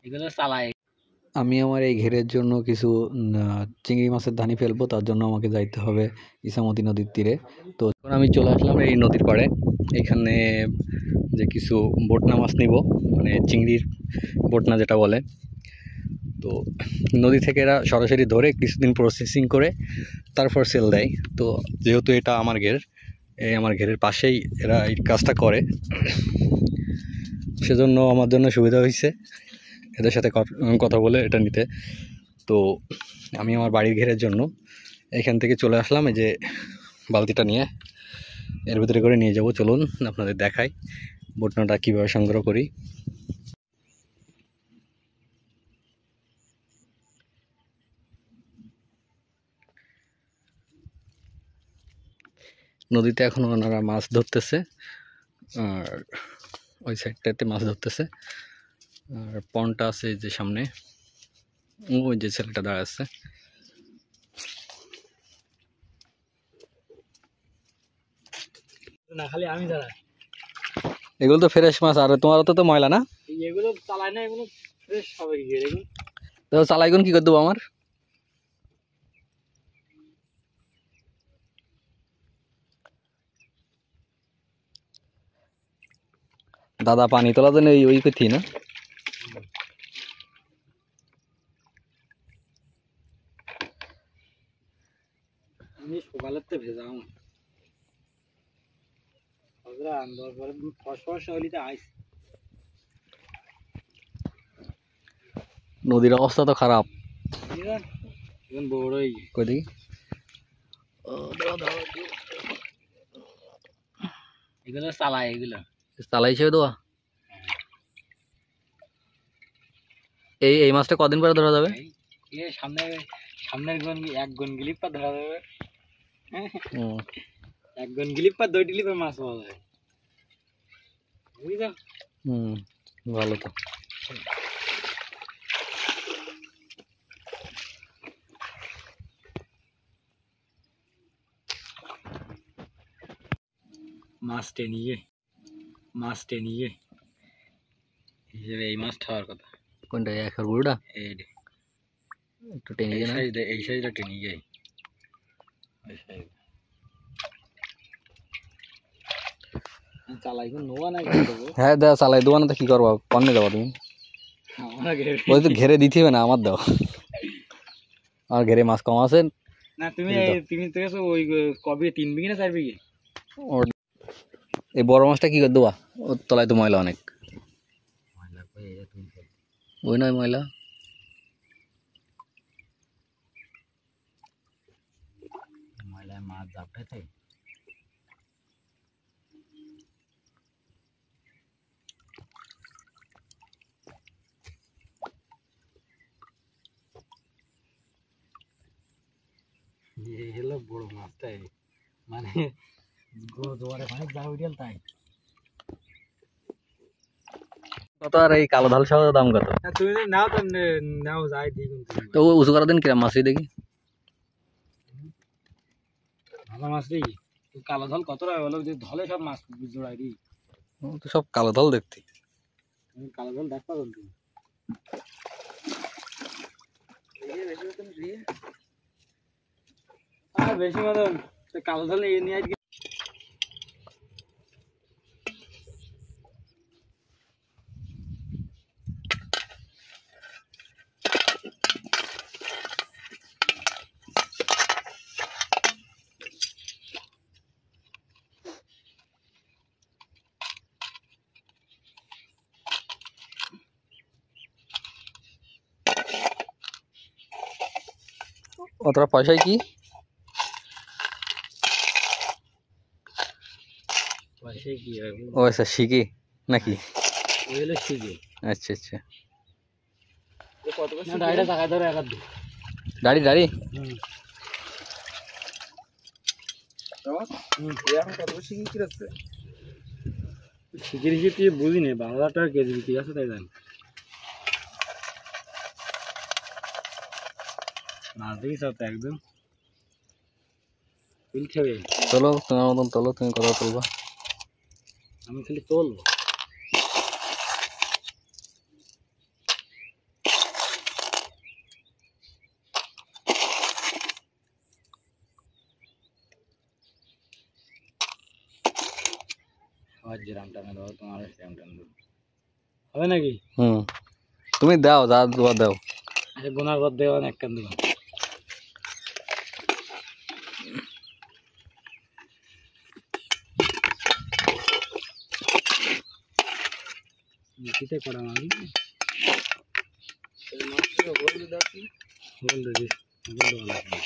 এগুলো চালাই। আমি আমার এই ঘেরের জন্য কিছু চিংড়ি মাছের ধানি ফেলবো, তার জন্য আমাকে যাইতে হবে ইসামতি নদীর তীরে। তো এখন আমি চলে আসলাম এই নদীর পাড়ে। এখানে যে কিছু বোটনা মাছ নিব, মানে চিংড়ির বোটনা যেটা বলে। তো নদী থেকে এরা সরাসরি ধরে কিছুদিন প্রসেসিং করে তারপর সেল দেয়। তো যেহেতু এটা আমার ঘের, এই আমার ঘেরের পাশেই এরা এই কাজটা করে, সেজন্য আমার জন্য সুবিধা হয়েছে এদের সাথে কথা বলে এটা নিতে। তো আমি আমার বাড়ির ঘেরের জন্য এখান থেকে চলে আসলাম, এই যে বালতিটা নিয়ে এর ভিতরে করে নিয়ে যাব। চলুন আপনাদের দেখাই বোটনাটা কীভাবে সংগ্রহ করি। নদীতে এখন ওনারা মাছ ধরতেছে, আর ওই সাইডটাতে মাছ ধরতেছে। আর পন্ডটা আছে যে সামনে, ওই যে ছেলেটা দাঁড়াচ্ছে। না খালি আমি দাঁড়াই। এগুলো তো ফ্রেশ মাছ, আর তোমার তো ময়লা না? এগুলো চালাই না, এগুলো ফ্রেশ হবে কি এগুলো? তো চালাইগুন কি করে দেবো আমার? দাদা পানি তোলা তো নেই ওই কোথায় না। আমি সকালের তো ভেজাম নদীর অবস্থা তো খারাপ। বড়ই কই দেখি। এগুলো চালাই, এগুলো চালাই হিসেবে দেওয়া। এই মাছটা কদিন পরে ধরা যাবে? সামনের গন এক গন গিলিপ পা ধরা যাবে। এক গন গিলিপ পা 2 গিলিপের মাছ পাওয়া যায়, বুঝছো? ভালো তো। মাছটা নিয়ে হিসেবে এই মাছ খাওয়ার কথা। কোনটা একশো গুড়া? এই একটু টেনে এই না, সাইজটা টেনে যায়। চালাই নোয়া না হ্যাঁ দাও চালাই দেবো না তো কি করবো, পণ্যে দেবো তুমি? ওই তো ঘেরে দিতে হবে না, আমার দাও। আমার ঘেরে মাছ কম আছে না। তুমি তো ওই কবে 3 বিঘে না 4 বিঘে? এই বড় মাছটা কি করে দেবো? ওর তলায় তো ময়লা অনেক। ওই নয় ময়লা। ময়লায় মাছ জাপটাতে হলো বড় মাছটাই, মানে জোয়ারে পানি যা উঠেল তাই। কত আর এই কালো ধাল সহ দাম কত? তুমি নাও তো নাও যাই দিই। তো উঁচু করার দিন কিরম মাছই দেখি। ভালো মাছ রে, কালো ধল কত টাকা হলো? ধলে সব মাছ জোড়াই দিই। তো সব কালো ধাল দেখতে। তুমি কালো ধল দেখবা কিন্তু বেশি মতন কালো ধল নিয়ে আজকে। অতটা পয়সায় কি? পয়সায় কি হবে? ও আচ্ছা শিখি নাকি? ওই হলো শিখে। আচ্ছা আচ্ছা। দাড়িটা টাকা ধরে এক হাত দাড়ি দাড়ি শিখে রেখে তুই বুঝি নে 12,000 টাকা কেজি বিক্রি আছে, তাই জানি মাছ দেখি সব একদম বিল খেবে। চলো তোমার মতন তোলো, তুমি কথা তুলবা, আমি খালি তোলবো। আমার যেরাম টানে দাও তোমার সেরাম টান দেবো, হবে নাকি? তুমি দাও, যা দেওয়া দাও। আচ্ছা গোনার পর দেওয়া এক কান দেবো। কিতে করা মারি বলতে দিস বলতে ভালো।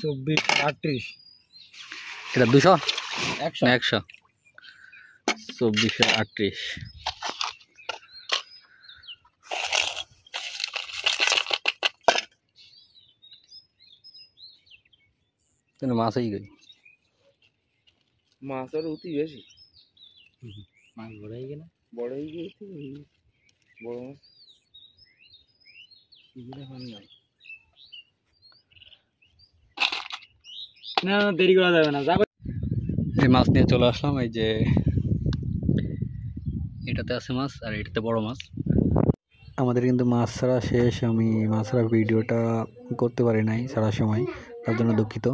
চব্বিশ 38 এটা 200 100 না 100? 24 আর 38। তেন মাছ হয়ে গই, মাছের অতি বেশি, মাছ বড় হয়ে গেল, বড় হয়ে গিয়েছে বড় মাছ। না দেরি করা যাবে না, যা এই মাছ নিয়ে চলে আসলাম। এই যে এটাতে আছে মাছ আর এটাতে বড় মাছ। আমাদের কিন্তু মাছ ছাড়া শেষ। আমি মাছ ছাড়া ভিডিওটা করতে পারি নাই সারা সময়, তার জন্য দুঃখিত।